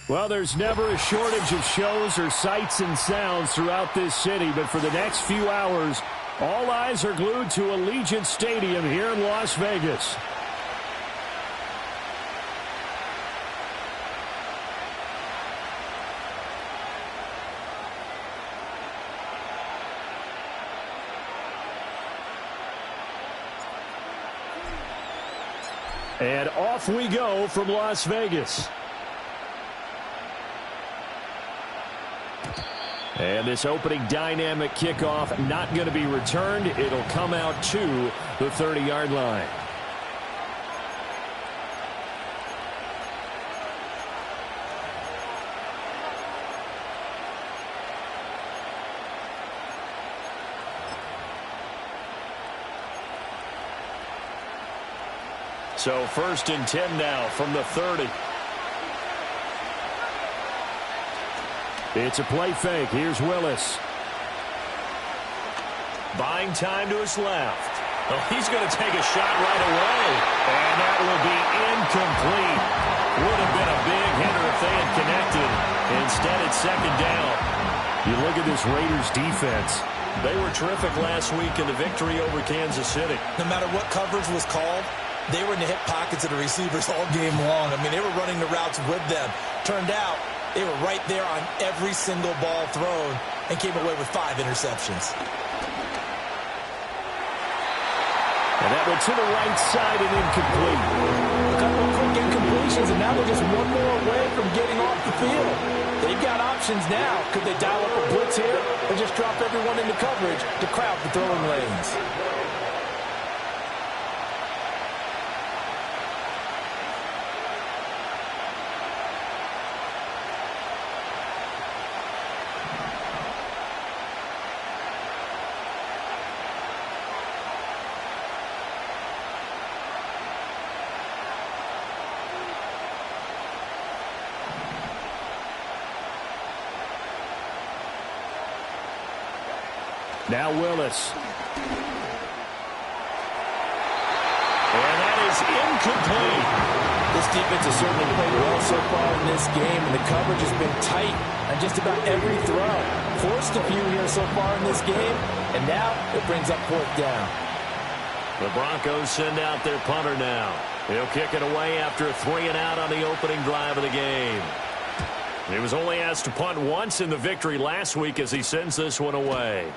Well, there's never a shortage of shows or sights and sounds throughout this city, but for the next few hours, all eyes are glued to Allegiant Stadium here in Las Vegas. And off we go from Las Vegas. And this opening dynamic kickoff not going to be returned. It'll come out to the 30-yard line. So 1st and 10 now from the 30. It's a play fake. Here's Willis. Buying time to his left. Oh, he's going to take a shot right away. And that will be incomplete. Would have been a big hitter if they had connected. Instead, it's 2nd down. You look at this Raiders defense. They were terrific last week in the victory over Kansas City. No matter what coverage was called, they were in the hip pockets of the receivers all game long. I mean, they were running the routes with them. Turned out, they were right there on every single ball thrown and came away with 5 interceptions. And that went to the right side and incomplete. A couple of quick incompletions, and now they're just one more away from getting off the field. They've got options now. Could they dial up a blitz here or just drop everyone into coverage to crowd the throwing lanes? Now Willis. And that is incomplete. This defense has certainly played well so far in this game, and the coverage has been tight on just about every throw. Forced a few here so far in this game, and now it brings up 4th down. The Broncos send out their punter now. He'll kick it away after a 3-and-out on the opening drive of the game. He was only asked to punt once in the victory last week as he sends this one away.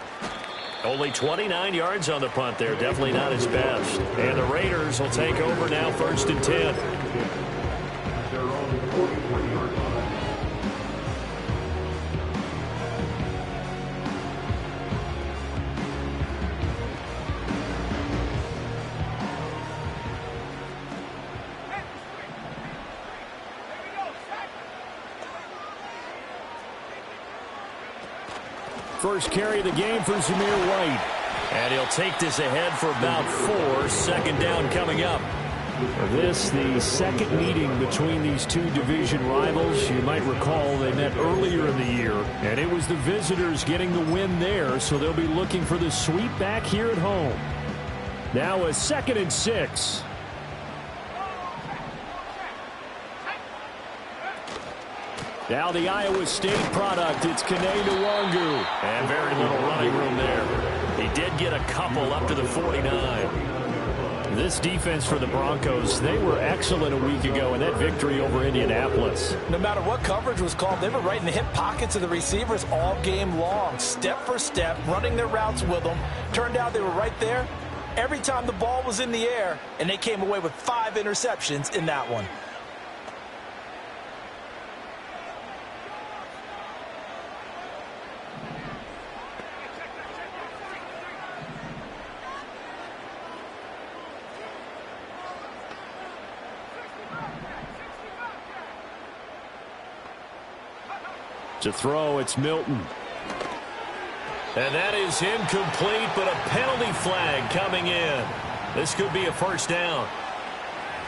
Only 29 yards on the punt there. Definitely not his best. And the Raiders will take over now 1st and 10. First carry of the game for Zamir White. And he'll take this ahead for about 4. 2nd down coming up. This, the second meeting between these two division rivals. You might recall they met earlier in the year, and it was the visitors getting the win there, so they'll be looking for the sweep back here at home. Now a 2nd and 6. Now the Iowa State product, it's Kene Nwangu. And very little running room there. He did get a couple up to the 49. This defense for the Broncos, they were excellent a week ago in that victory over Indianapolis. No matter what coverage was called, they were right in the hip pockets of the receivers all game long. Step for step, running their routes with them. Turned out they were right there every time the ball was in the air, and they came away with 5 interceptions in that one. To throw, it's Milton. And that is incomplete, but a penalty flag coming in. This could be a 1st down.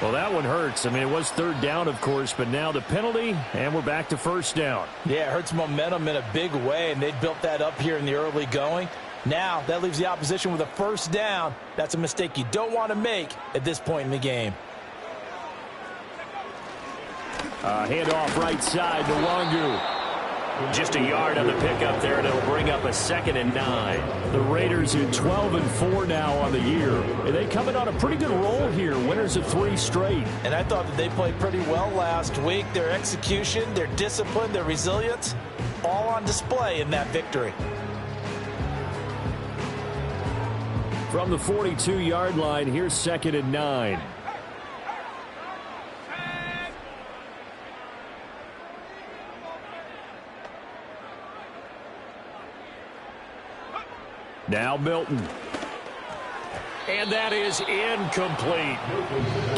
Well, that one hurts. I mean, it was 3rd down, of course, but now the penalty, and we're back to 1st down. Yeah, it hurts momentum in a big way, and they built that up here in the early going. Now, that leaves the opposition with a 1st down. That's a mistake you don't want to make at this point in the game. Handoff right side to Wangu. Just a yard on the pickup there, and it'll bring up a 2nd and 9. The Raiders are 12-4 now on the year. And they come in on a pretty good roll here. Winners of 3 straight. And I thought that they played pretty well last week. Their execution, their discipline, their resilience, all on display in that victory. From the 42-yard line, here's 2nd and 9. Now Milton. And that is incomplete.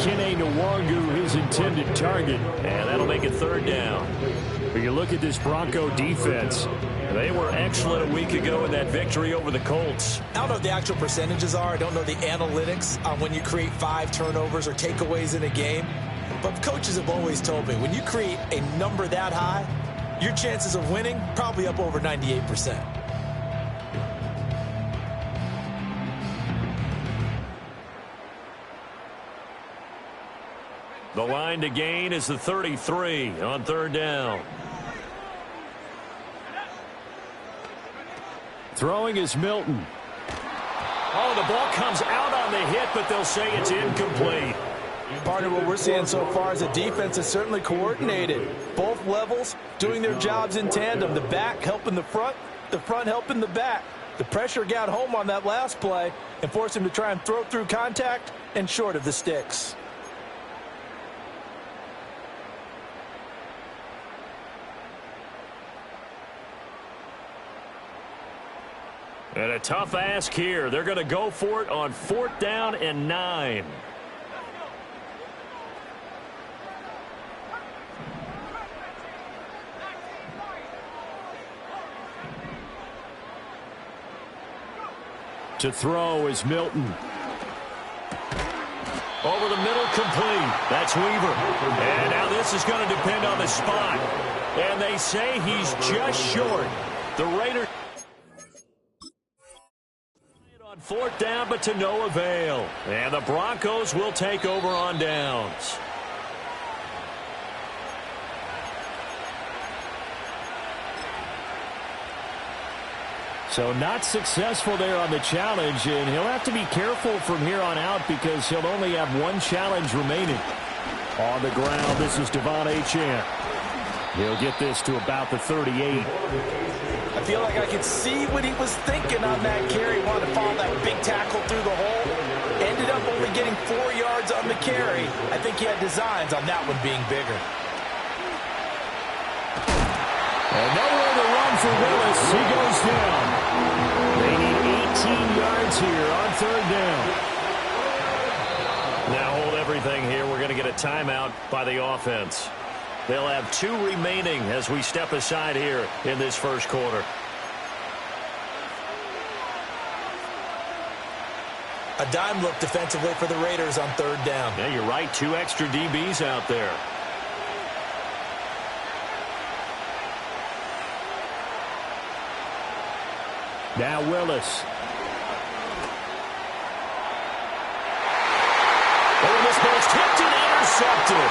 Kene Nwangu, his intended target. And that'll make it 3rd down. But you look at this Bronco defense. They were excellent a week ago in that victory over the Colts. I don't know what the actual percentages are. I don't know the analytics on when you create 5 turnovers or takeaways in a game. But coaches have always told me, when you create a number that high, your chances of winning probably up over 98%. The line to gain is the 33 on 3rd down. Throwing is Milton. Oh, the ball comes out on the hit, but they'll say it's incomplete. Partner, what we're seeing so far is the defense is certainly coordinated. Both levels doing their jobs in tandem. The back helping the front helping the back. The pressure got home on that last play and forced him to try and throw through contact and short of the sticks. And a tough ask here. They're going to go for it on 4th down and 9. To throw is Milton. Over the middle, complete. That's Weaver. And now this is going to depend on the spot. And they say he's just short. The Raiders on 4th down, but to no avail. And the Broncos will take over on downs. So not successful there on the challenge, and he'll have to be careful from here on out because he'll only have 1 challenge remaining. On the ground, this is Devon Achane. He'll get this to about the 38. I feel like I could see what he was thinking on that carry. Wanted to follow that big tackle through the hole. Ended up only getting 4 yards on the carry. I think he had designs on that one being bigger. And nowhere to run for Willis. He goes down. They need 18 yards here on 3rd down. Now hold everything here. We're going to get a timeout by the offense. They'll have 2 remaining as we step aside here in this first quarter. A dime look defensively for the Raiders on 3rd down. Yeah, you're right. 2 extra DBs out there. Now Willis. Oh, this ball's tipped and intercepted.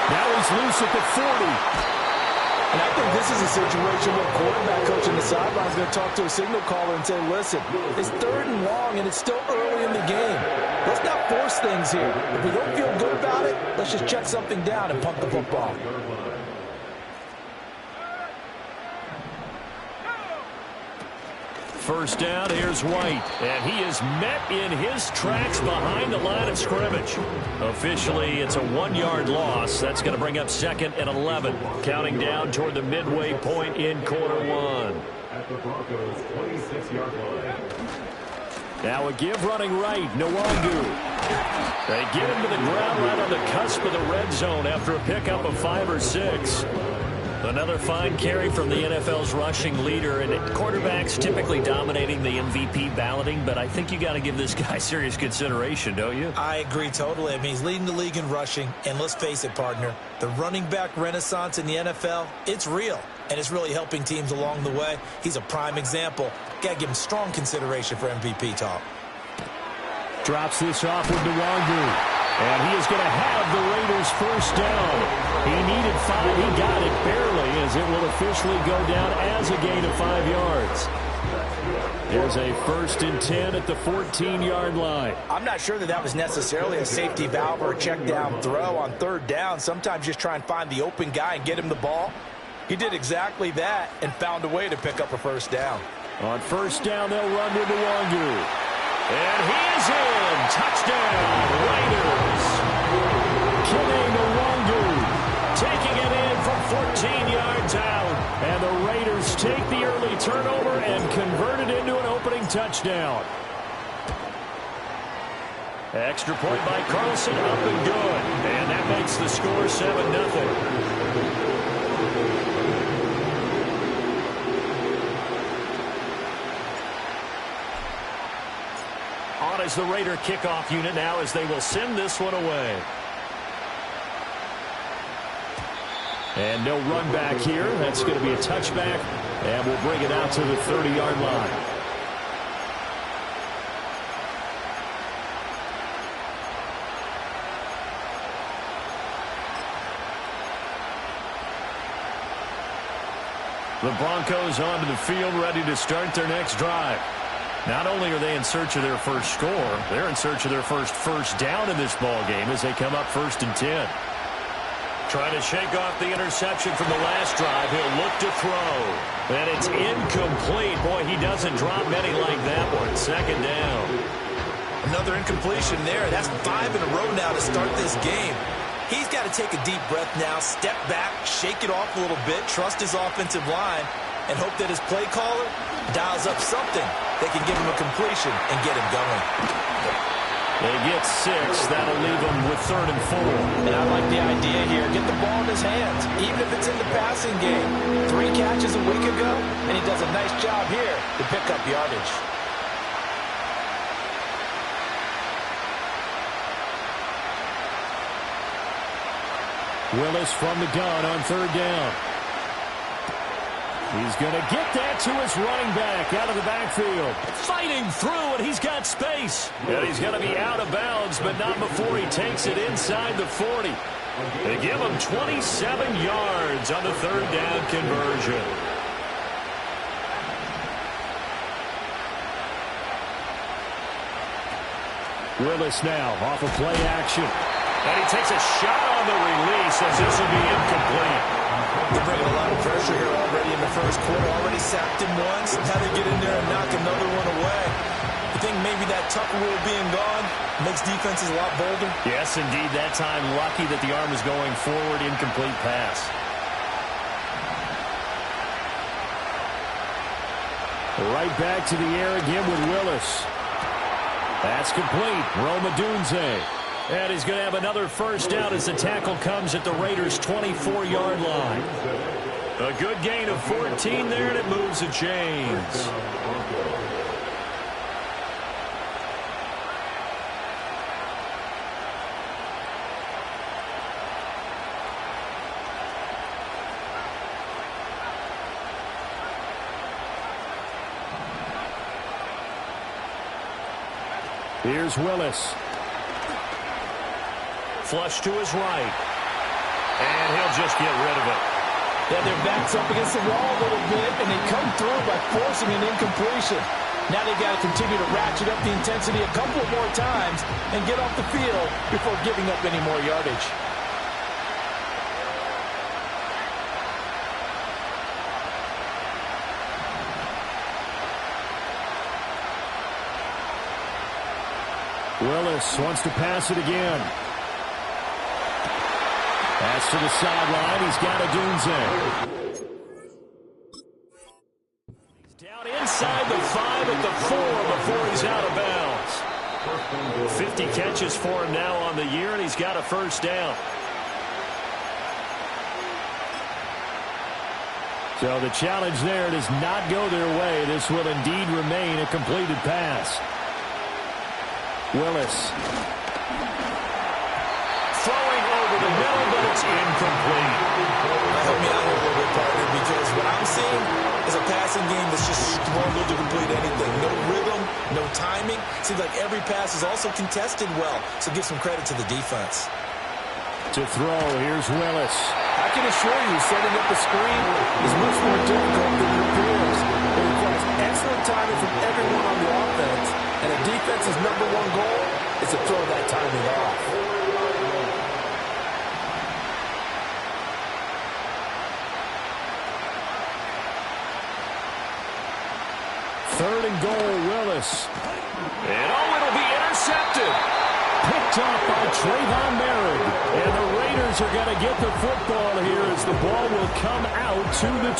Now he's loose at the 40. And I think this is a situation where quarterback coach on the sideline is going to talk to a signal caller and say, listen, it's 3rd and long and it's still early in the game. Let's not force things here. If we don't feel good about it, let's just check something down and pump the football. First down, here's White. And he is met in his tracks behind the line of scrimmage. Officially, it's a 1-yard loss. That's going to bring up 2nd and 11. Counting down toward the midway point in quarter 1. At the Broncos' 26-yard line. Now a give running right, Nwangu. They get him to the ground right on the cusp of the red zone after a pickup of 5 or 6. Another fine carry from the NFL's rushing leader, and quarterbacks typically dominating the MVP balloting, but I think you got to give this guy serious consideration, don't you? I agree totally. I mean, he's leading the league in rushing, and let's face it, partner, the running back renaissance in the NFL, it's real, and it's really helping teams along the way. He's a prime example. Got to give him strong consideration for MVP talk. Drops this off with Nwangu. And he is going to have the Raiders first down. He needed 5. He got it barely, as it will officially go down as a gain of 5 yards. There's a 1st and 10 at the 14-yard line. I'm not sure that was necessarily a safety valve or a check down throw on 3rd down. Sometimes just try and find the open guy and get him the ball. He did exactly that and found a way to pick up a 1st down. On 1st down, they'll run with Nwangu. And he is in. Touchdown, Raiders. Kene Nwangu taking it in from 14 yards out. And the Raiders take the early turnover and convert it into an opening touchdown. Extra point by Carlson, up and good. And that makes the score 7-0. On as the Raider kickoff unit now, as they will send this one away. And no run back here. That's going to be a touchback, and we'll bring it out to the 30-yard line. The Broncos onto the field, ready to start their next drive. Not only are they in search of their first score, they're in search of their first down in this ball game as they come up 1st and 10. Trying to shake off the interception from the last drive. He'll look to throw. And it's incomplete. Boy, he doesn't drop many like that one. 2nd down. Another incompletion there. That's 5 in a row now to start this game. He's got to take a deep breath now, step back, shake it off a little bit, trust his offensive line, and hope that his play caller dials up something that can give him a completion and get him going. They get 6. That'll leave them with 3rd and 4. And I like the idea here. Get the ball in his hands, even if it's in the passing game. 3 catches a week ago, and he does a nice job here to pick up yardage. Willis from the gun on 3rd down. He's going to get that to his running back out of the backfield. Fighting through, and he's got space. And he's going to be out of bounds, but not before he takes it inside the 40. They give him 27 yards on the 3rd down conversion. Willis now off of play action. And he takes a shot on the release as this will be incomplete. They're bringing a lot of pressure here already in the first quarter. Already sacked him once. Now they get in there and knock another one away. I think maybe that Tucker rule being gone makes defenses a lot bolder. Yes, indeed. That time lucky that the arm was going forward. Incomplete pass. Right back to the air again with Willis. That's complete. Rome Odunze. And he's going to have another 1st down as the tackle comes at the Raiders' 24-yard line. A good gain of 14 there, and it moves the chains. Here's Willis. Flush to his right. And he'll just get rid of it. Yeah, their back's up against the wall a little bit, and they come through by forcing an incompletion. Now they've got to continue to ratchet up the intensity a couple of more times and get off the field before giving up any more yardage. Willis wants to pass it again. Pass to the sideline. He's got Odunze. He's down inside the 5 at the 4 before he's out of bounds. 50 catches for him now on the year, and he's got a 1st down. So the challenge there does not go their way. This will indeed remain a completed pass. Willis. Throwing over the middle, but it's incomplete. Help me out here a little bit, partner, because what I'm seeing is a passing game that's just struggled to complete anything. No rhythm, no timing. Seems like every pass is also contested well, so give some credit to the defense. To throw, here's Willis. I can assure you, setting up a screen is much more difficult than it appears. It requires excellent timing from everyone on the offense, and a defense's number one goal is to throw that timing off. Third and goal, Willis. And it'll be intercepted. Picked up by Trayvon Merritt. And the Raiders are going to get the football here as the ball will come out to the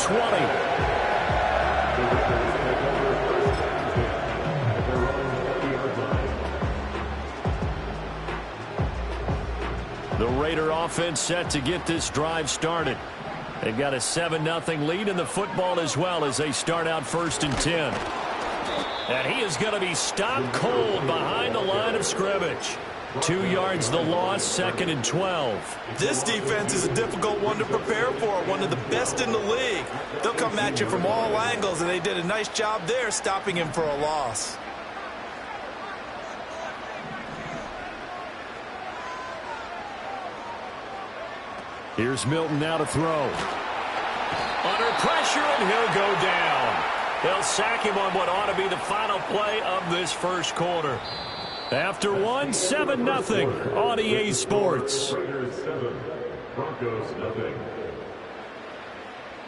20. The Raider offense set to get this drive started. They've got a 7-0 lead in the football as well as they start out 1st and 10. And he is going to be stopped cold behind the line of scrimmage. 2 yards the loss, 2nd and 12. This defense is a difficult one to prepare for, one of the best in the league. They'll come at you from all angles, and they did a nice job there stopping him for a loss. Here's Milton now to throw. Under pressure, and he'll go down. They'll sack him on what ought to be the final play of this first quarter. After 1, 7-0 on EA Sports.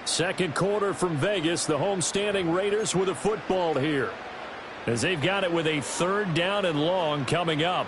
Second quarter from Vegas. The homestanding Raiders with a football here, as they've got it with a 3rd down and long coming up.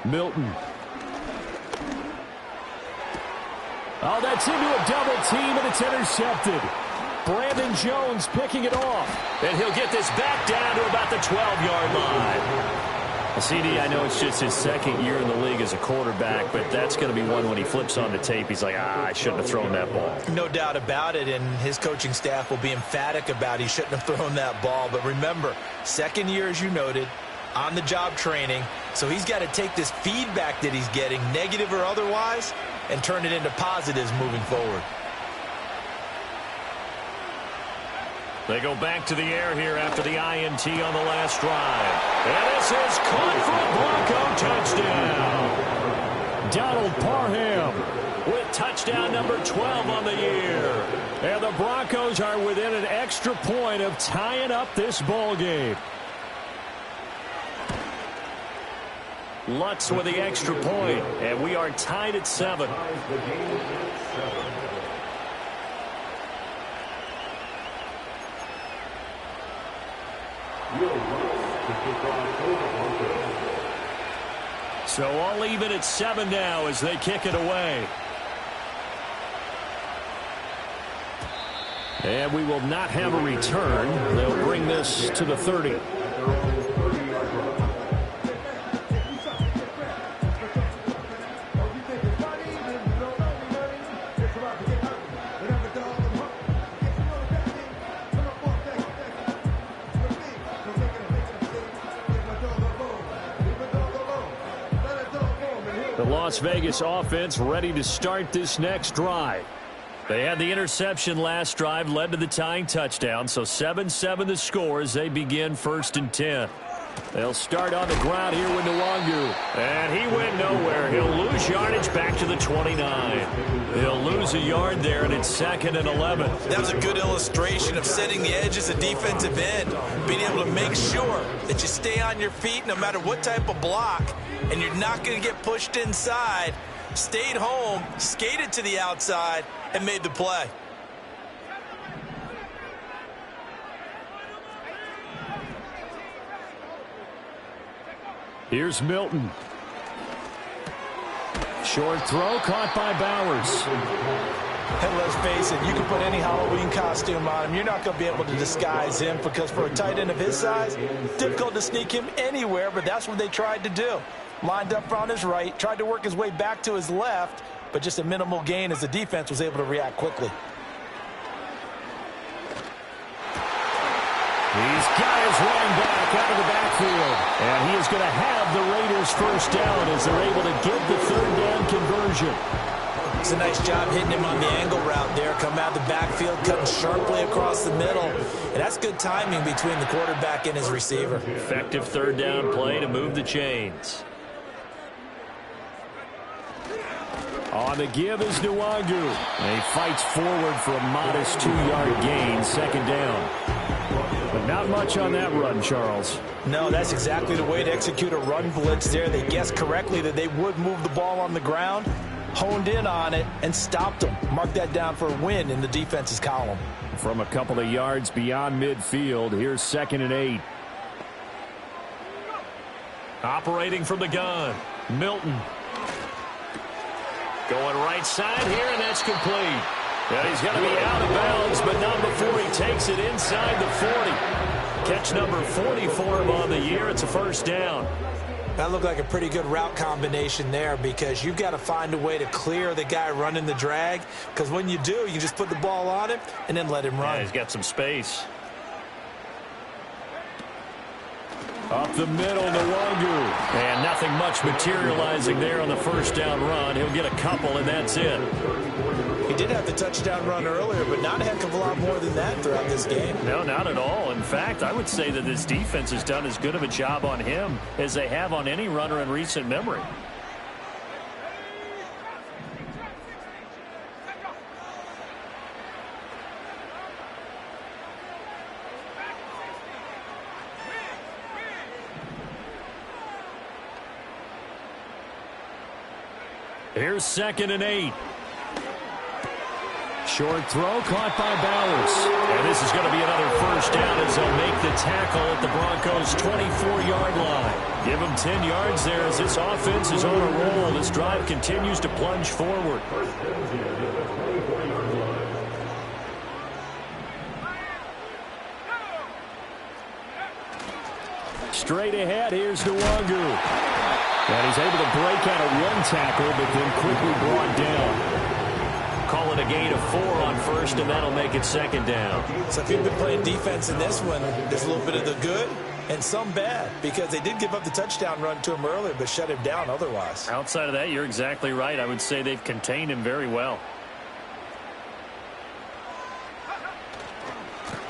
Milton. Oh, that's into a double team, and it's intercepted. Brandon Jones picking it off. And he'll get this back down to about the 12-yard line. Well, CD, I know it's just his 2nd year in the league as a quarterback, but that's going to be one when he flips on the tape. He's like, I shouldn't have thrown that ball. No doubt about it, and his coaching staff will be emphatic about he shouldn't have thrown that ball. But remember, 2nd year, as you noted, on-the-job training, so he's got to take this feedback that he's getting, negative or otherwise, and turn it into positives moving forward. They go back to the air here after the INT on the last drive. And this is caught for a Bronco touchdown. Donald Parham with touchdown number 12 on the year. And the Broncos are within an extra point of tying up this ball game. Lutz with the extra point, and we are tied at 7. So all even at 7 now as they kick it away. And we will not have a return. They'll bring this to the 30. The Las Vegas offense ready to start this next drive. They had the interception last drive, led to the tying touchdown, so 7-7 the score as they begin 1st and 10. They'll start on the ground here with Nwangu. And he went nowhere. He'll lose yardage back to the 29. He'll lose a yard there, and it's 2nd and 11. That was a good illustration of setting the edge as a defensive end, being able to make sure that you stay on your feet no matter what type of block, and you're not going to get pushed inside. Stayed home, skated to the outside, and made the play. Here's Milton. Short throw caught by Bowers. And let's face it, you can put any Halloween costume on him. You're not going to be able to disguise him because for a tight end of his size, difficult to sneak him anywhere, but that's what they tried to do. Lined up on his right, tried to work his way back to his left, but just a minimal gain as the defense was able to react quickly. He's got his running back out of the backfield. And he is going to have the Raiders first down as they're able to get the third down conversion. It's a nice job hitting him on the angle route there. Come out the backfield, cutting sharply across the middle. And that's good timing between the quarterback and his receiver. Effective third down play to move the chains. On the give is Nwangu. And he fights forward for a modest 2-yard gain, second down. But not much on that run, Charles. No, that's exactly the way to execute a run blitz there. They guessed correctly that they would move the ball on the ground, honed in on it, and stopped them. Mark that down for a win in the defense's column. From a couple of yards beyond midfield, here's 2nd and 8. Operating from the gun, Milton. Going right side here, and that's complete. And he's going to be out of bounds, but not before he takes it inside the 40. Catch number 40 for him on the year. It's a first down. That looked like a pretty good route combination there because you've got to find a way to clear the guy running the drag, because when you do, you just put the ball on him and then let him run. Yeah, he's got some space. Up the middle, Nwangu. And nothing much materializing there on the first down run. He'll get a couple, and that's it. He did have the touchdown run earlier, but not a heck of a lot more than that throughout this game. No, not at all. In fact, I would say that this defense has done as good of a job on him as they have on any runner in recent memory. Here's 2nd and 8. Short throw caught by Bowers. And this is going to be another first down as they'll make the tackle at the Broncos' 24-yard line. Give them 10 yards there as this offense is on a roll. This drive continues to plunge forward. Straight ahead, here's Nwangu. And he's able to break out of one tackle, but then quickly brought down. Call it a gain of 4 on first, and that'll make it second down. So if you've been playing defense in this one, there's a little bit of the good and some bad, because they did give up the touchdown run to him earlier, but shut him down otherwise. Outside of that, you're exactly right. I would say they've contained him very well.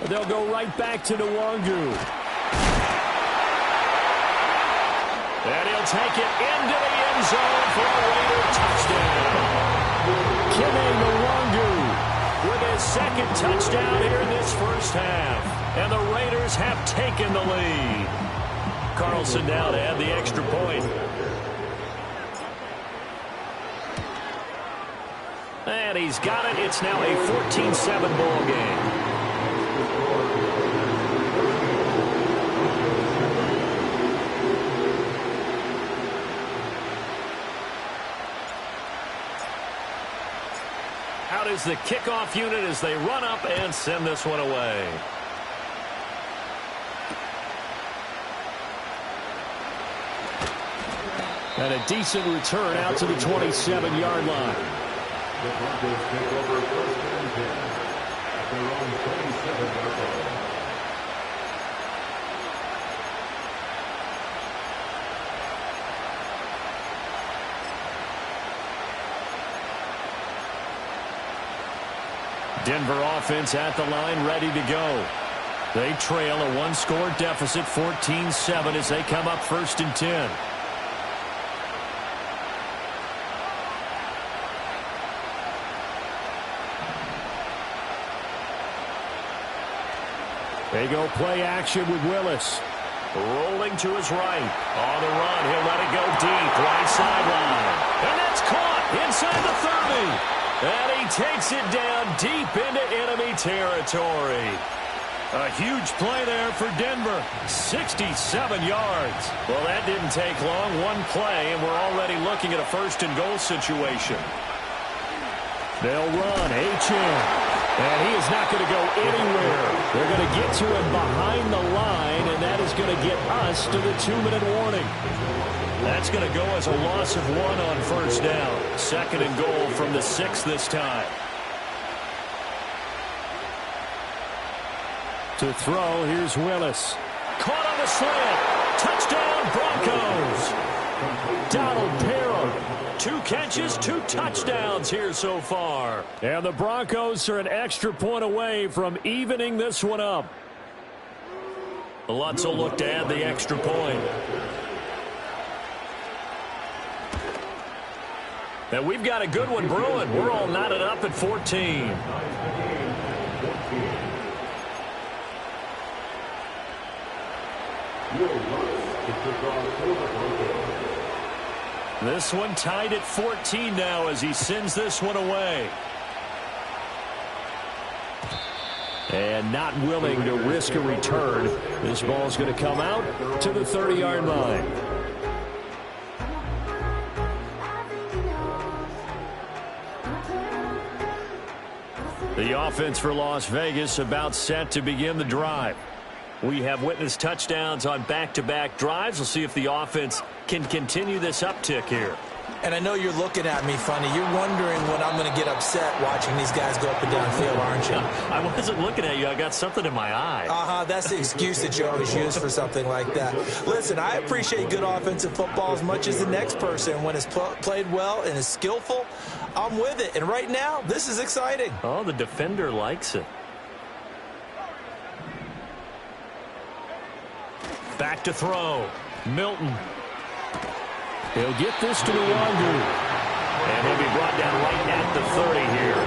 They'll go right back to Nwangu. And he'll take it into the end zone for a Raider touchdown. Nwangu with his second touchdown here in this first half. And the Raiders have taken the lead. Carlson now to add the extra point. And he's got it. It's now a 14-7 ball game. Out is the kickoff unit as they run up and send this one away. And a decent return out to the 27-yard line. The Broncos take over first and 10 at their own 27-yard line. Denver offense at the line, ready to go. They trail a one-score deficit, 14-7, as they come up 1st and 10. They go play action with Willis. Rolling to his right. On the run, he'll let it go deep, right sideline. And that's caught inside the 30. And he takes it down deep into enemy territory. A huge play there for Denver. 67 yards. Well, that didn't take long. One play, and we're already looking at a first-and-goal situation. They'll run. H.M. And he is not going to go anywhere. They're going to get to him behind the line, and that is going to get us to the 2-minute warning. That's going to go as a loss of 1 on first down. 2nd and goal from the 6 this time. To throw, here's Willis. Caught on the slant. Touchdown, Broncos. Donald Parham. 2 catches, 2 touchdowns here so far. And the Broncos are an extra point away from evening this one up. Lutz will look to add the extra point. And we've got a good one brewing. We're all knotted up at 14. This one tied at 14 now as he sends this one away. And not willing to risk a return. This ball's going to come out to the 30-yard line. The offense for Las Vegas about set to begin the drive. We have witnessed touchdowns on back-to-back drives. We'll see if the offense can continue this uptick here. And I know you're looking at me funny. You're wondering when I'm going to get upset watching these guys go up and down field, aren't you? I wasn't looking at you. I got something in my eye. That's the excuse that you always use for something like that. Listen, I appreciate good offensive football as much as the next person. When it's played well and is skillful, I'm with it. And right now, this is exciting. Oh, the defender likes it. Back to throw. Milton. He'll get this to Nwangu. And he'll be brought down right at the 30 here.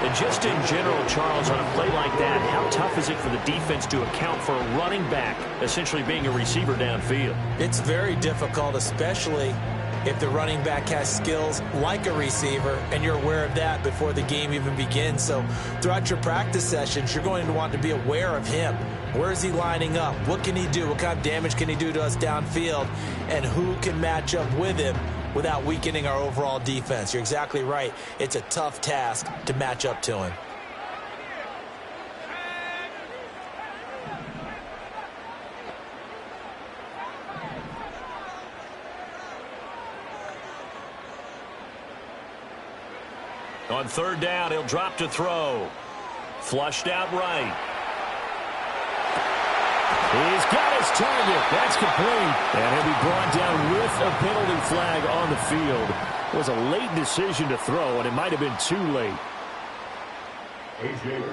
And just in general, Charles, on a play like that, how tough is it for the defense to account for a running back essentially being a receiver downfield? It's very difficult, especially if the running back has skills like a receiver, and you're aware of that before the game even begins. So throughout your practice sessions, you're going to want to be aware of him. Where is he lining up? What can he do? What kind of damage can he do to us downfield? And who can match up with him without weakening our overall defense? You're exactly right. It's a tough task to match up to him. On 3rd down, he'll drop to throw. Flushed out right. He's got his target. That's complete. And he'll be brought down with a penalty flag on the field. It was a late decision to throw, and it might have been too late.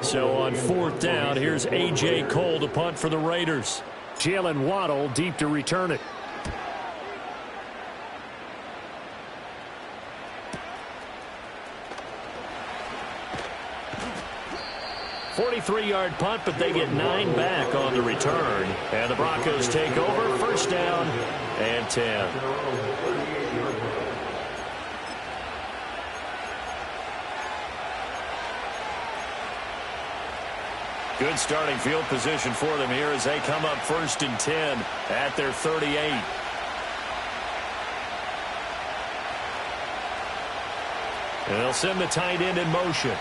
So on 4th down, here's A.J. Cole to punt for the Raiders. Jalen Waddle deep to return it. 43-yard punt, but they get 9 back on the return. And the Broncos take over. 1st down and 10. Good starting field position for them here as they come up 1st and 10 at their 38. And they'll send the tight end in motion.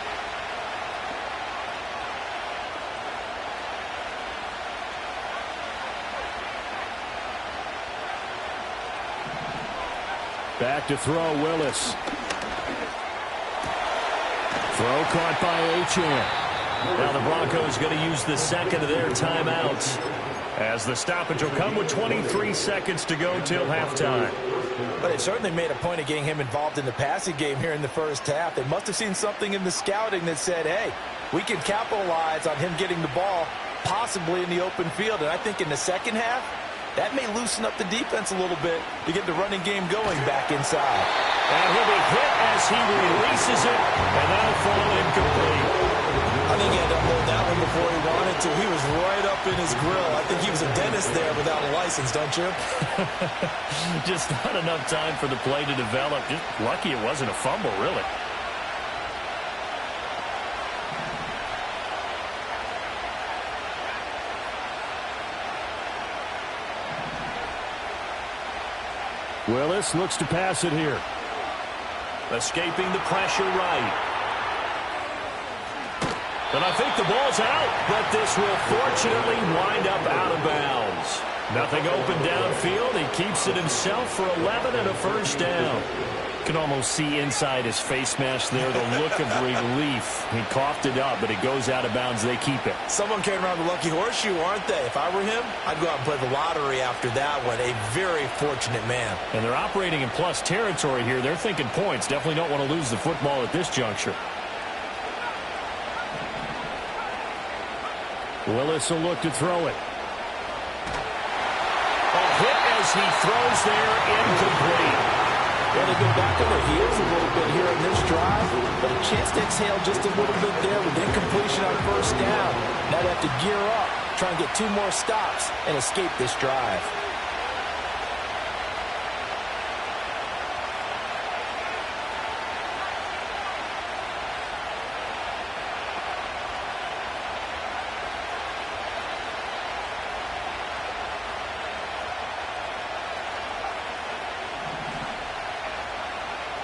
Back to throw, Willis. Throw caught by H.M. Now the Broncos going to use the 2nd of their timeouts as the stoppage will come with 23 seconds to go till halftime. But they certainly made a point of getting him involved in the passing game here in the 1st half. They must have seen something in the scouting that said, hey, we can capitalize on him getting the ball possibly in the open field. And I think in the 2nd half, that may loosen up the defense a little bit to get the running game going back inside. And he'll be hit as he releases it, and that'll fall incomplete. I think he had to hold that one before he wanted to. He was right up in his grill. I think he was a dentist there without a license, don't you? Just not enough time for the play to develop. Just lucky it wasn't a fumble, really. Willis looks to pass it here. Escaping the pressure right. And I think the ball's out, but this will fortunately wind up out of bounds. Nothing open downfield. He keeps it himself for 11 and a first down. You can almost see inside his face mask there the look of relief. He coughed it up, but it goes out of bounds. They keep it. Someone came around the lucky horseshoe, aren't they? If I were him, I'd go out and play the lottery after that one. A very fortunate man. And they're operating in plus territory here. They're thinking points. Definitely don't want to lose the football at this juncture. Willis will look to throw it. A hit as he throws there, incomplete. Well, they've been back on their heels a little bit here in this drive, but a chance to exhale just a little bit there with incompletion on first down. Now they have to gear up, try and get 2 more stops, and escape this drive.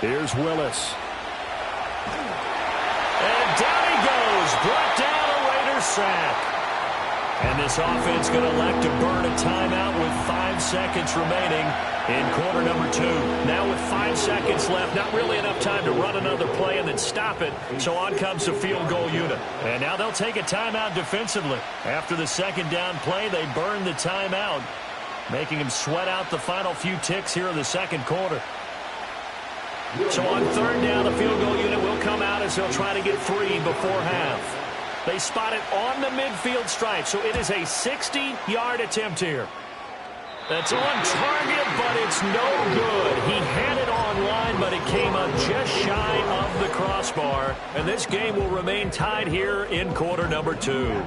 Here's Willis. And down he goes. Brought down, a Raiders sack. And this offense going to elect to burn a timeout with 5 seconds remaining in quarter number 2. Now with 5 seconds left, not really enough time to run another play and then stop it. So on comes the field goal unit. And now they'll take a timeout defensively. After the second down play, they burn the timeout, making him sweat out the final few ticks here in the second quarter. So on third down, the field goal unit will come out as they'll try to get 3 before half. They spot it on the midfield stripe, so it is a 60-yard attempt here. That's on target, but it's no good. He had it online, but it came up just shy of the crossbar. And this game will remain tied here in quarter number 2.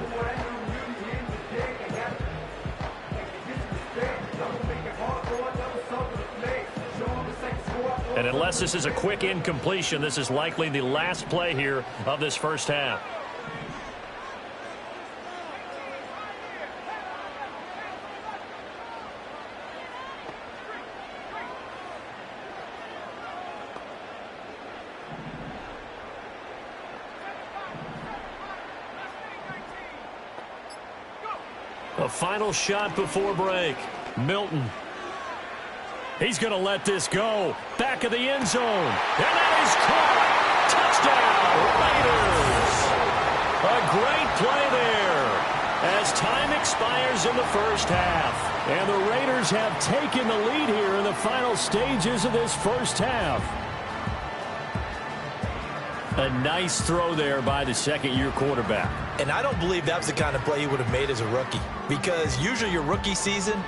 And unless this is a quick incompletion, this is likely the last play here of this first half. A final shot before break. Milton. He's going to let this go. Back of the end zone. And that is caught. Touchdown, Raiders. A great play there as time expires in the first half. And the Raiders have taken the lead here in the final stages of this first half. A nice throw there by the second-year quarterback. And I don't believe that was the kind of play he would have made as a rookie, because usually your rookie season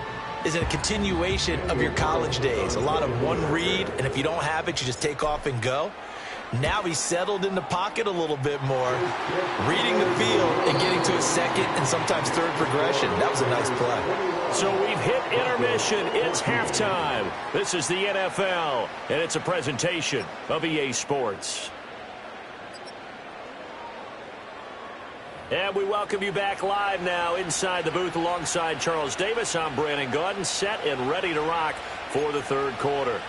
is a continuation of your college days. A lot of one read, and if you don't have it, you just take off and go. Now he's settled in the pocket a little bit more, reading the field and getting to his second and sometimes third progression. That was a nice play. So we've hit intermission. It's halftime. This is the NFL, and it's a presentation of EA Sports. And we welcome you back live now inside the booth alongside Charles Davis. I'm Brandon Gaudin, set and ready to rock for the third quarter.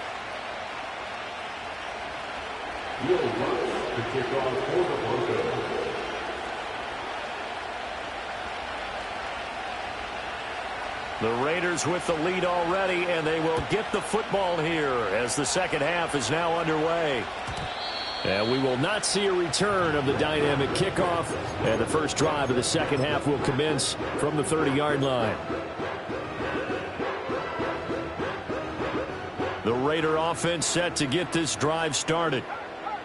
The Raiders with the lead already, and they will get the football here as the second half is now underway. And we will not see a return of the dynamic kickoff. And the first drive of the second half will commence from the 30-yard line. The Raider offense set to get this drive started.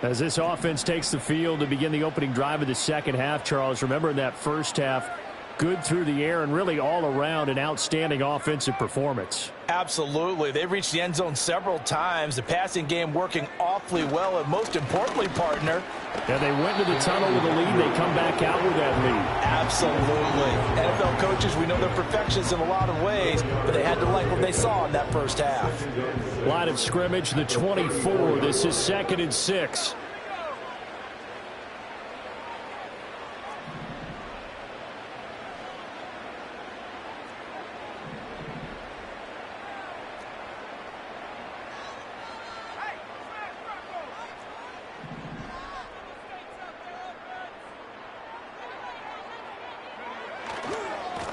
As this offense takes the field to begin the opening drive of the second half, Charles, remember in that first half, good through the air and really all around an outstanding offensive performance. Absolutely. They reached the end zone several times. The passing game working awfully well, and most importantly, partner. And they went to the tunnel with a lead. They come back out with that lead. Absolutely. NFL coaches, we know they're perfectionists in a lot of ways, but they had to like what they saw in that first half. Line of scrimmage, the 24. This is 2nd and 6.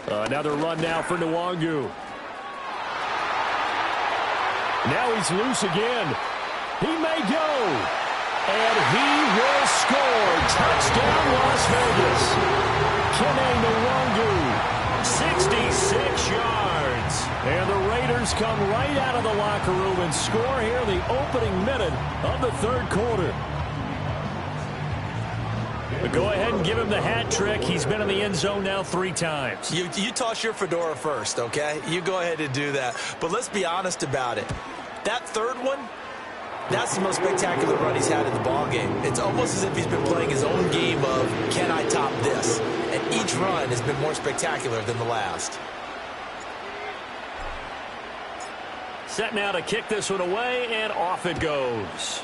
Another run now for Nwangu. Now he's loose again. He may go. And he will score. Touchdown, Las Vegas. Kene Nwangu, 66 yards. And the Raiders come right out of the locker room and score here in the opening minute of the third quarter. But go ahead and give him the hat trick. He's been in the end zone now 3 times. You toss your fedora first, okay? You go ahead and do that. But let's be honest about it. That third one, that's the most spectacular run he's had in the ballgame. It's almost as if he's been playing his own game of, can I top this? And each run has been more spectacular than the last. Set now to kick this one away, and off it goes.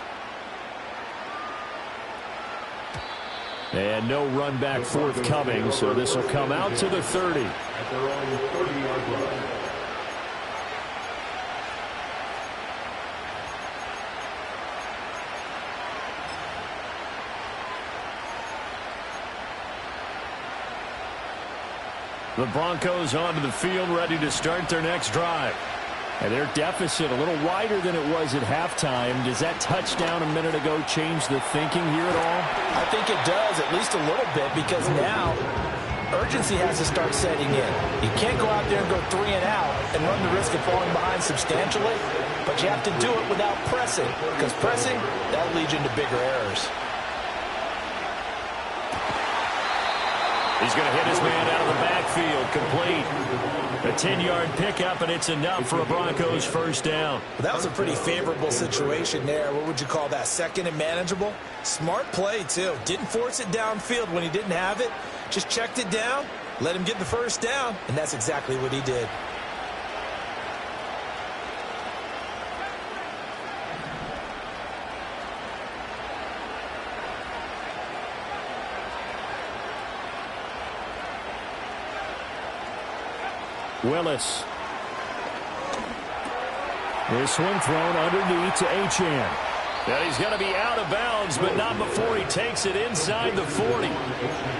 And no run back forthcoming, so this will come out to the 30. At their own 30-yard line. The Broncos onto the field, ready to start their next drive. And their deficit a little wider than it was at halftime. Does that touchdown a minute ago change the thinking here at all? I think it does, at least a little bit, because now urgency has to start setting in. You can't go out there and go 3 and out and run the risk of falling behind substantially, but you have to do it without pressing, because pressing, that leads you into bigger errors. He's going to hit his man out of the backfield, complete. A 10-yard pickup, and it's enough for a Broncos first down. That was a pretty favorable situation there. What would you call that? Second and manageable? Smart play, too. Didn't force it downfield when he didn't have it. Just checked it down, let him get the first down, and that's exactly what he did. Willis. This one thrown underneath to Achane. And he's going to be out of bounds, but not before he takes it inside the 40.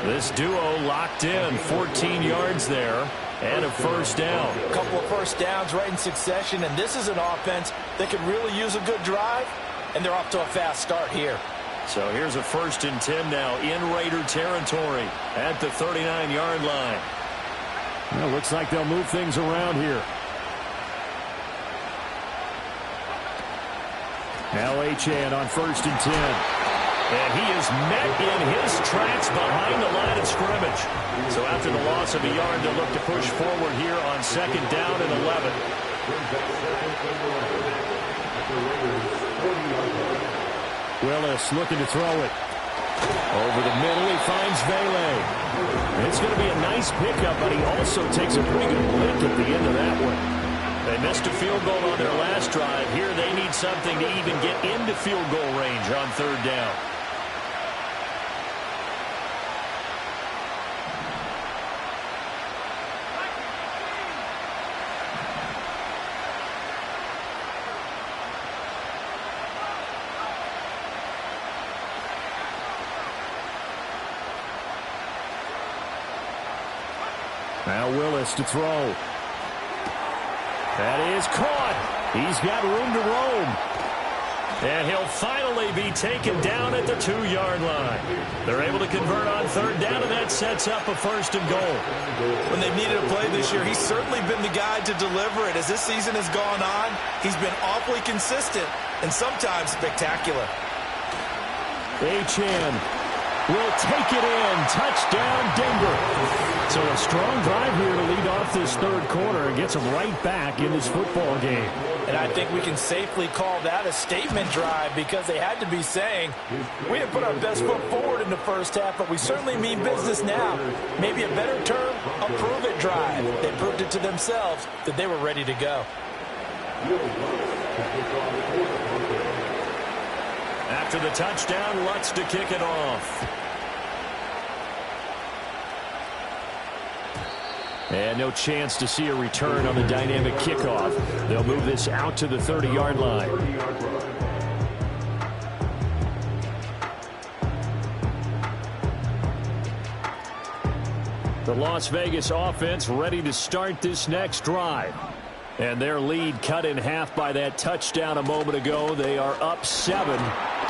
This duo locked in, 14 yards there, and a first down. A couple of first downs right in succession, and this is an offense that could really use a good drive, and they're off to a fast start here. So here's a 1st and 10 now in Raider territory at the 39-yard line. Well, looks like they'll move things around here. Now Achane on 1st and 10. And he is met in his tracks behind the line of scrimmage. So after the loss of a yard, they'll look to push forward here on 2nd down and 11. Willis looking to throw it. Over the middle, he finds Vele. It's going to be a nice pickup, but he also takes a pretty good lick at the end of that one. They missed a field goal on their last drive. Here they need something to even get into field goal range on 3rd down. Now Willis to throw. That is caught. He's got room to roam. And he'll finally be taken down at the 2-yard line. They're able to convert on 3rd down, and that sets up a 1st and goal. When they've needed a play this year, he's certainly been the guy to deliver it. As this season has gone on, he's been awfully consistent and sometimes spectacular. Achane will take it in. Touchdown, Denver. So a strong drive here to lead off this 3rd quarter and gets them right back in this football game. And I think we can safely call that a statement drive, because they had to be saying, we didn't put our best foot forward in the first half, but we certainly mean business now. Maybe a better term, a prove-it drive. They proved it to themselves that they were ready to go. After the touchdown, Lutz to kick it off. And no chance to see a return on the dynamic kickoff. They'll move this out to the 30-yard line. The Las Vegas offense ready to start this next drive. And their lead cut in half by that touchdown a moment ago. They are up 7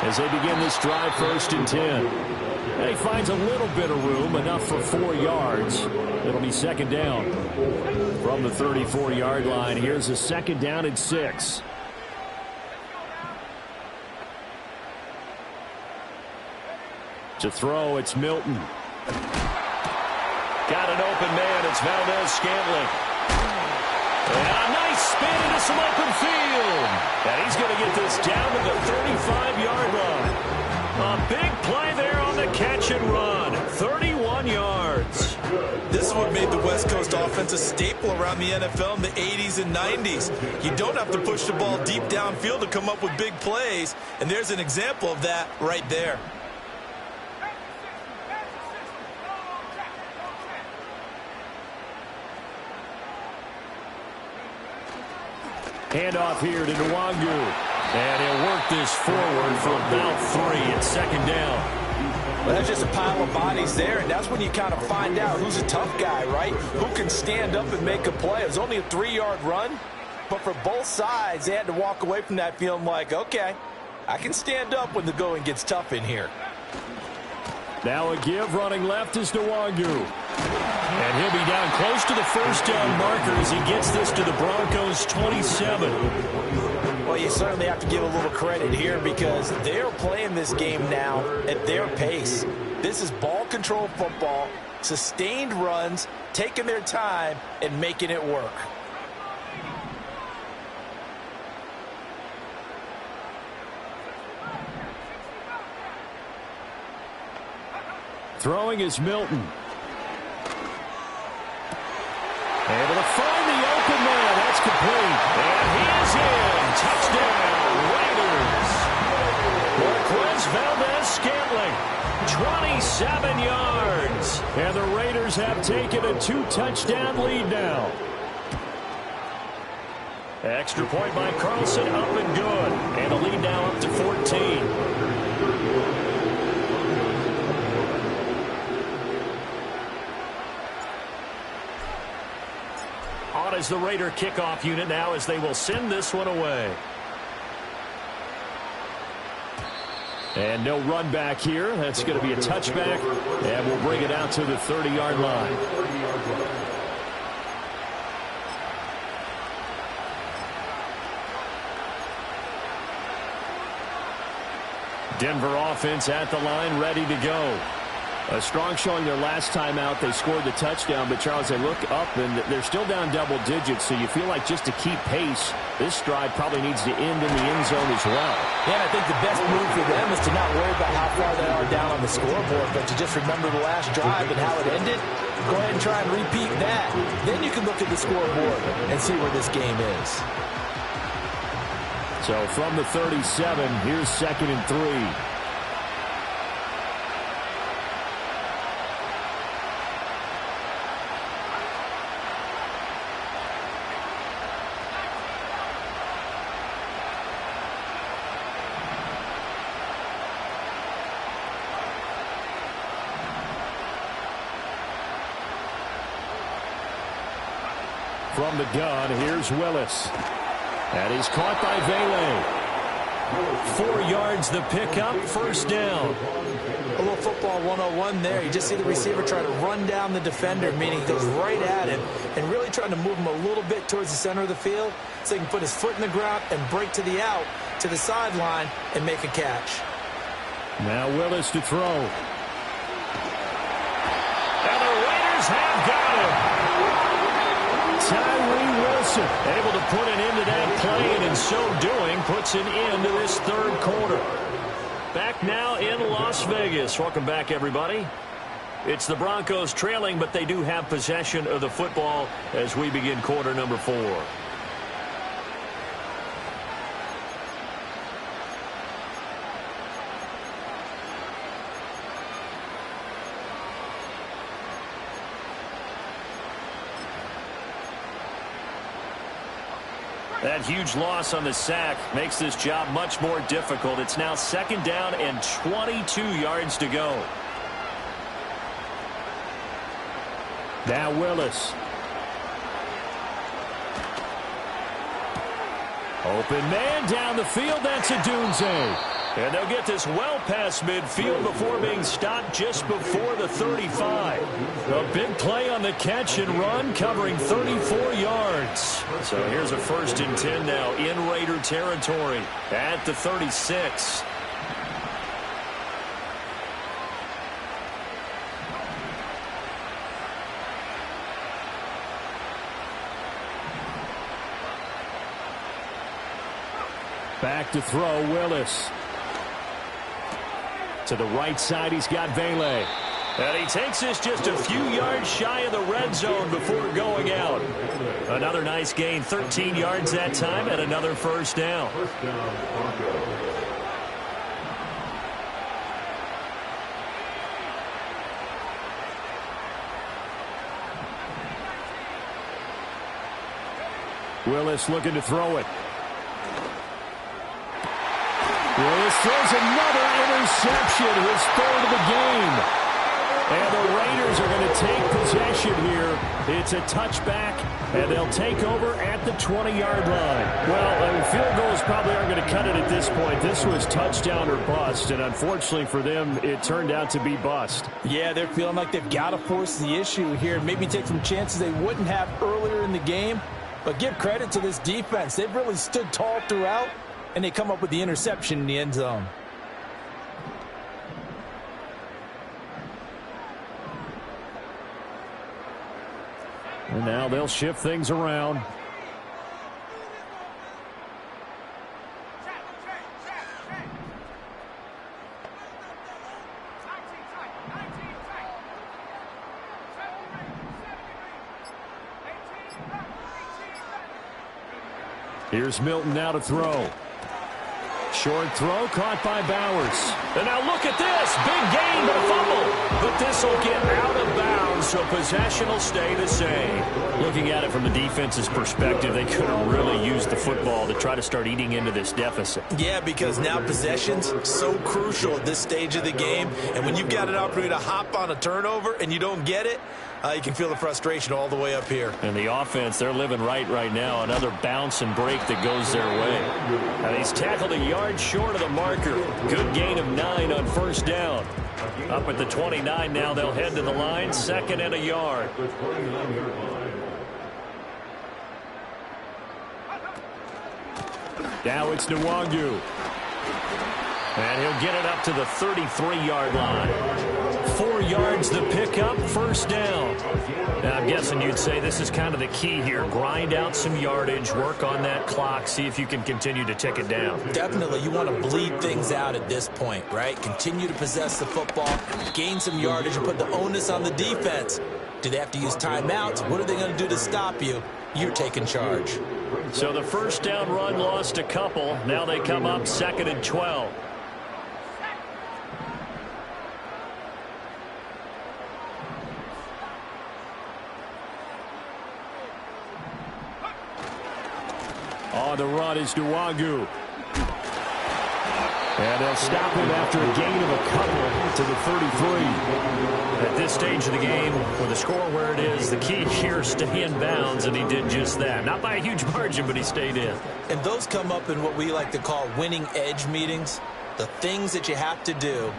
as they begin this drive, 1st and 10. And he finds a little bit of room, enough for 4 yards. It'll be 2nd down from the 34-yard line. Here's a 2nd down and 6. To throw, it's Milton. Got an open man. It's Valdez-Scantling. And a nice spin into some open field. And he's going to get this down to the 35-yard line. A big play there on the catch and run. 31 yards. This is what made the West Coast offense a staple around the NFL in the 80s and 90s. You don't have to push the ball deep downfield to come up with big plays. And there's an example of that right there. Handoff here to Nwangu. And he'll work this forward for about 3. It's 2nd down. Well, that's just a pile of bodies there, and that's when you kind of find out who's a tough guy, right? Who can stand up and make a play. It was only a 3-yard run, but for both sides, they had to walk away from that feeling like, okay, I can stand up when the going gets tough in here. Now a give, running left is Nwangu. And he'll be down close to the 1st down marker as he gets this to the Broncos' 27. Well, you certainly have to give a little credit here because they're playing this game now at their pace. This is ball control football, sustained runs, taking their time, and making it work. Throwing is Milton. Able to find the open man. That's complete. And he is in. Touchdown, Raiders. Marquez Valdez-Scantling, 27 yards. And the Raiders have taken a 2-touchdown lead now. Extra point by Carlson, up and good. And the lead now up to 14. On is the Raider kickoff unit now as they will send this one away. And no run back here. That's going to be a touchback. And we'll bring it out to the 30-yard line. Denver offense at the line, ready to go. A strong showing their last time out. They scored the touchdown, but Charles, they look up and they're still down double digits, so you feel like just to keep pace, this drive probably needs to end in the end zone as well. Yeah, I think the best move for them is to not worry about how far they are down on the scoreboard, but to just remember the last drive and how it ended. Go ahead and try and repeat that. Then you can look at the scoreboard and see where this game is. So from the 37, here's 2nd and 3. From the gun, here's Willis. And he's caught by Vele. 4 yards the pickup, 1st down. A little football 101 there. You just see the receiver try to run down the defender, meaning he goes right at him, and really trying to move him a little bit towards the center of the field so he can put his foot in the ground and break to the out, to the sideline, and make a catch. Now Willis to throw. And the Raiders have got him. Tyree Wilson able to put an end to that play, and in so doing puts an end to this 3rd quarter. Back now in Las Vegas. Welcome back, everybody. It's the Broncos trailing, but they do have possession of the football as we begin quarter number 4. That huge loss on the sack makes this job much more difficult. It's now 2nd down and 22 yards to go. Now Willis. Open man down the field. That's a Dunze. And they'll get this well past midfield before being stopped just before the 35. A big play on the catch and run, covering 34 yards. So here's a 1st and 10 now in Raider territory at the 36. Back to throw, Willis. To the right side, he's got Vele. And he takes this just a few yards shy of the red zone before going out. Another nice gain, 13 yards that time, and another 1st down. Willis looking to throw it. Willis throws another interception, his 3rd of the game. And the Raiders are going to take possession here. It's a touchback, and they'll take over at the 20-yard line. Well, field goals probably aren't going to cut it at this point. This was touchdown or bust, and unfortunately for them, it turned out to be bust. Yeah, they're feeling like they've got to force the issue here, maybe take some chances they wouldn't have earlier in the game. But give credit to this defense. They've really stood tall throughout, and they come up with the interception in the end zone. And now they'll shift things around. Here's Milton now to throw. Short throw caught by Bowers. And now look at this. Big gain, but a fumble. But this will get out of bounds, so possession will stay the same. Looking at it from the defense's perspective, they could have really used the football to try to start eating into this deficit. Yeah, because now possession's so crucial at this stage of the game. And when you've got an opportunity to hop on a turnover and you don't get it, you can feel the frustration all the way up here. And the offense, they're living right now. Another bounce and break that goes their way. And he's tackled a yard short of the marker. Good gain of 9 on 1st down. Up at the 29 now, they'll head to the line. 2nd and a yard. Now it's Nwangu. And he'll get it up to the 33-yard line. 4 yards to pick up, 1st down. Now, I'm guessing you'd say this is kind of the key here. Grind out some yardage, work on that clock, see if you can continue to tick it down. Definitely, you want to bleed things out at this point, right? Continue to possess the football, gain some yardage, and put the onus on the defense. Do they have to use timeouts? What are they going to do to stop you? You're taking charge. So the 1st down run lost a couple. Now they come up 2nd and 12. On the run is Nwangu. And they'll stop him after a gain of a couple to the 33. At this stage of the game, with the score where it is, the key here is stay in bounds, and he did just that. Not by a huge margin, but he stayed in. And those come up in what we like to call winning edge meetings. The things that you have to do,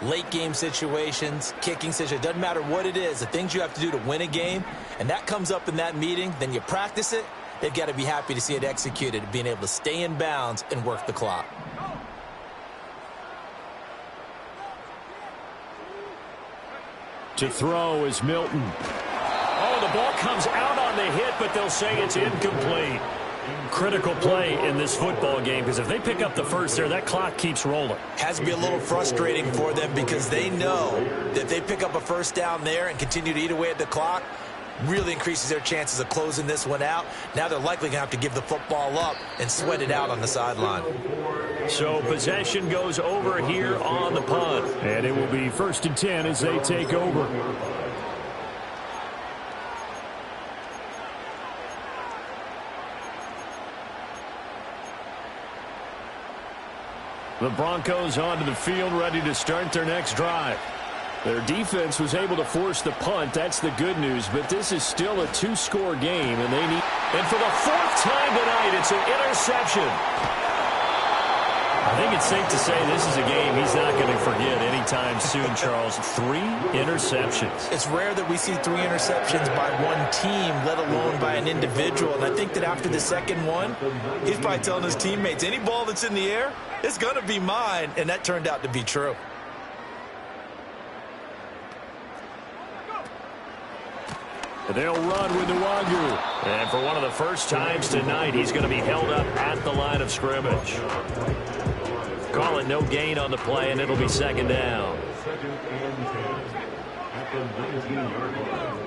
late game situations, kicking situations, doesn't matter what it is, the things you have to do to win a game, and that comes up in that meeting, then you practice it. They've got to be happy to see it executed, being able to stay in bounds and work the clock. To throw is Milton. Oh, the ball comes out on the hit, but they'll say it's incomplete. Critical play in this football game, because if they pick up the 1st there, that clock keeps rolling. Has to be a little frustrating for them because they know that if they pick up a 1st down there and continue to eat away at the clock, really increases their chances of closing this one out. Now they're likely going to have to give the football up and sweat it out on the sideline. So possession goes over here on the punt. And it will be 1st and 10 as they take over. The Broncos onto the field, ready to start their next drive. Their defense was able to force the punt. That's the good news. But this is still a two-score game, and they need. And for the fourth time tonight, it's an interception. I think it's safe to say this is a game he's not going to forget anytime soon, Charles. 3 interceptions. It's rare that we see 3 interceptions by one team, let alone by an individual. And I think that after the second one, he's probably telling his teammates, any ball that's in the air, it's going to be mine. And that turned out to be true. They'll run with Nwangu. And for one of the first times tonight, he's going to be held up at the line of scrimmage. Call it no gain on the play, and it'll be second down. Second and 10 at the 19-yard line.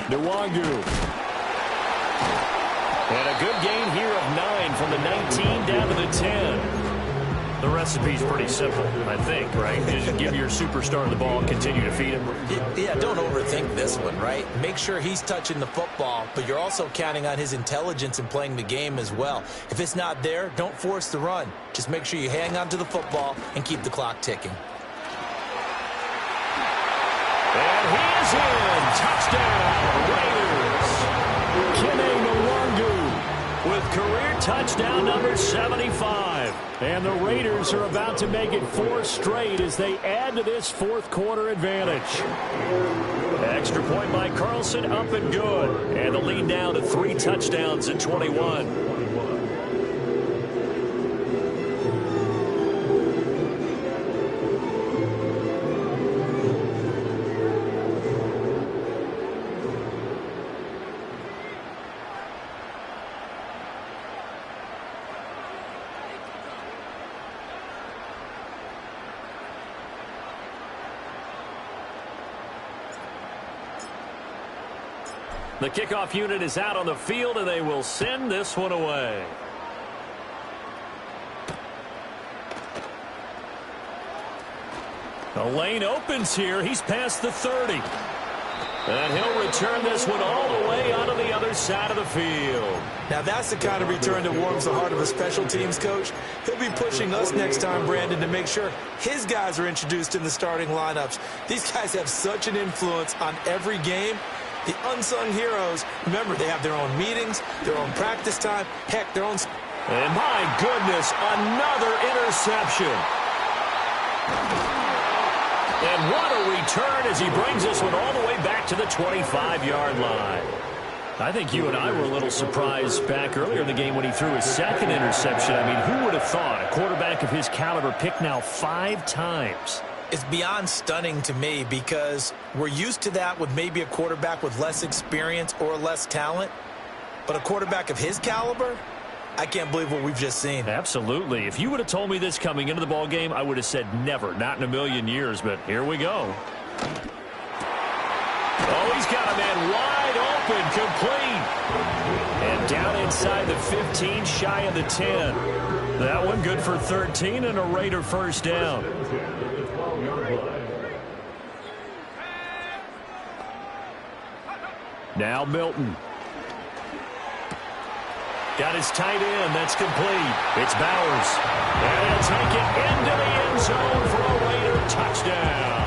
Nwangu. And a good gain here of 9 from the 19 down to the 10. The recipe's pretty simple, I think, right? Just give your superstar the ball and continue to feed him. Yeah, don't overthink this one, right? Make sure he's touching the football, but you're also counting on his intelligence in playing the game as well. If it's not there, don't force the run. Just make sure you hang on to the football and keep the clock ticking. And he is in. Touchdown, Raiders. With career touchdown number 75. And the Raiders are about to make it 4 straight as they add to this fourth quarter advantage. Extra point by Carlson, up and good. And the lead now to 3 touchdowns at 21. The kickoff unit is out on the field, and they will send this one away. The lane opens here. He's past the 30. And he'll return this one all the way onto the other side of the field. Now that's the kind of return that warms the heart of a special teams coach. He'll be pushing us next time, Brandon, to make sure his guys are introduced in the starting lineups. These guys have such an influence on every game. The unsung heroes, remember, they have their own meetings, their own practice time, heck, their own... And my goodness, another interception. And what a return as he brings this one all the way back to the 25-yard line. I think you and I were a little surprised back earlier in the game when he threw his second interception. I mean, who would have thought a quarterback of his caliber picked now 5 times? It's beyond stunning to me because we're used to that with maybe a quarterback with less experience or less talent. But a quarterback of his caliber, I can't believe what we've just seen. Absolutely. If you would have told me this coming into the ball game, I would have said never, not in a million years. But here we go. Oh, he's got a man wide open, complete. And down inside the 15, shy of the 10. That one good for 13 and a Raider first down. Now Milton. Got his tight end. That's complete. It's Bowers. And he'll take it into the end zone for a Raider touchdown.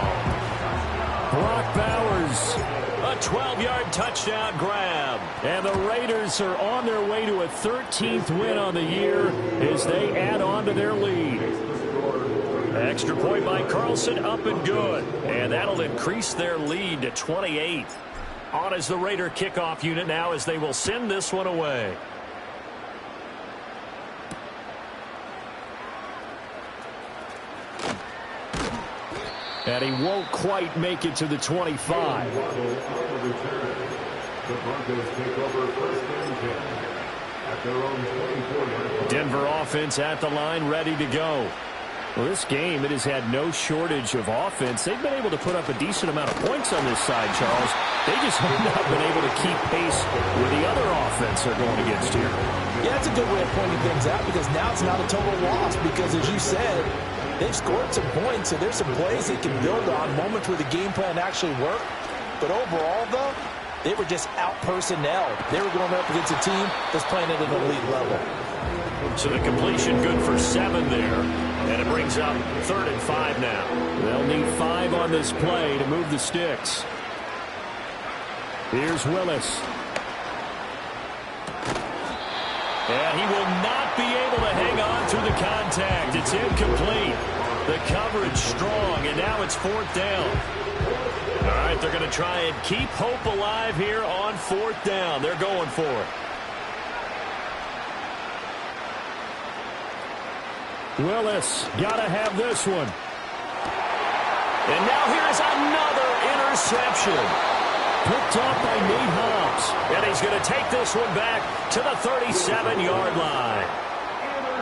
Brock Bowers, a 12-yard touchdown grab. And the Raiders are on their way to a 13th win on the year as they add on to their lead. Extra point by Carlson, up and good. And that'll increase their lead to 28. On as the Raider kickoff unit now as they will send this one away. And he won't quite make it to the 25. The Broncos take over first and 10 at their own 24-yard. Denver offense at the line, ready to go. Well, this game, it has had no shortage of offense. They've been able to put up a decent amount of points on this side, Charles. They just have not been able to keep pace with the other offense they're going against here. Yeah, that's a good way of pointing things out because now it's not a total loss because, as you said, they've scored some points, so there's some plays they can build on, moments where the game plan actually worked. But overall, though, They were just out-personnelled. They were going up against a team that's playing at an elite level. So the completion good for 7 there. And it brings up 3rd and 5 now. They'll need 5 on this play to move the sticks. Here's Willis. And he will not be able to hang on through the contact. It's incomplete. The coverage strong, and now it's 4th down. All right, they're going to try and keep hope alive here on 4th down. They're going for it. Willis, got to have this one. And now here's another interception. Picked off by Nate Hobbs. And he's going to take this one back to the 37-yard line.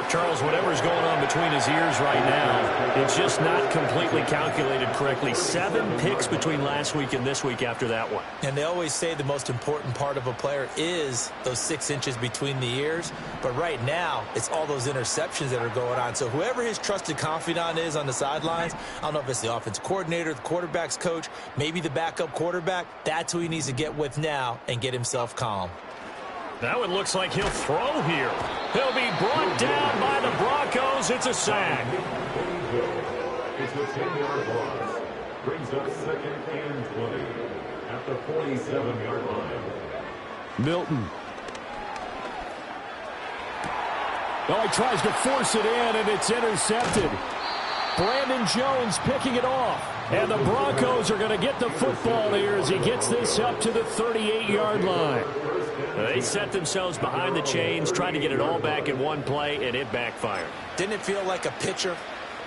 Charles, whatever's going on between his ears right now, it's just not completely calculated correctly. 7 picks between last week and this week after that one. And they always say the most important part of a player is those 6 inches between the ears. But right now, it's all those interceptions that are going on. So whoever his trusted confidant is on the sidelines, I don't know if it's the offense coordinator, the quarterback's coach, maybe the backup quarterback, that's who he needs to get with now and get himself calm. Now it looks like he'll throw here. He'll be brought down by the Broncos. It's a sack. It's a 10-yard loss. Brings up 2nd and 20 at the 47-yard line. Milton. Oh, he tries to force it in, and it's intercepted. Brandon Jones picking it off. And the Broncos are going to get the football here as he gets this up to the 38-yard line. They set themselves behind the chains, trying to get it all back in one play, and it backfired. Didn't it feel like a pitcher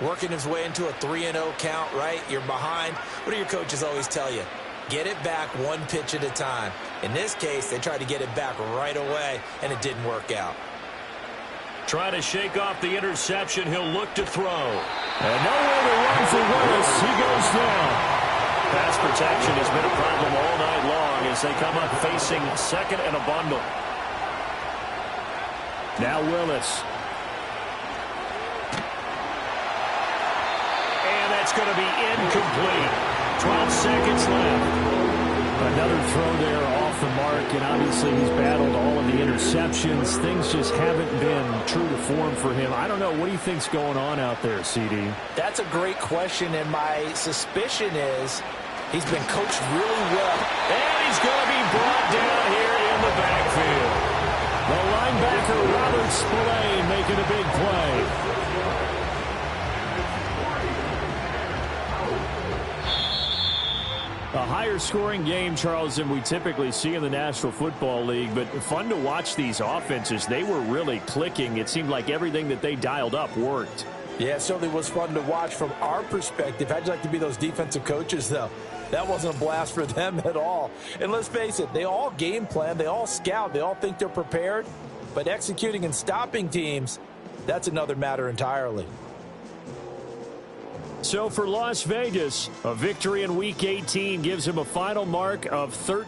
working his way into a 3-0 count, right? You're behind. What do your coaches always tell you? Get it back 1 pitch at a time. In this case, they tried to get it back right away, and it didn't work out. Try to shake off the interception. He'll look to throw. And nowhere to run for Willis. He goes down. Pass protection has been a problem all night long as they come up facing 2nd and a bundle. Now Willis. And that's going to be incomplete. 12 seconds left. Another throw there off the mark, and obviously he's battled all of the interceptions. Things just haven't been true to form for him. I don't know. What do you think's going on out there, CD? That's a great question, and my suspicion is he's been coached really well. And he's going to be brought down here in the backfield. The linebacker, Robert Spillane, making a big play. A higher scoring game, Charles, than we typically see in the National Football League, but fun to watch these offenses. They were really clicking. It seemed like everything that they dialed up worked. Yeah, it certainly was fun to watch from our perspective. How'd you like to be those defensive coaches, though? That wasn't a blast for them at all. And let's face it, they all game plan, they all scout, they all think they're prepared, but executing and stopping teams, that's another matter entirely. So for Las Vegas, a victory in Week 18 gives him a final mark of 13.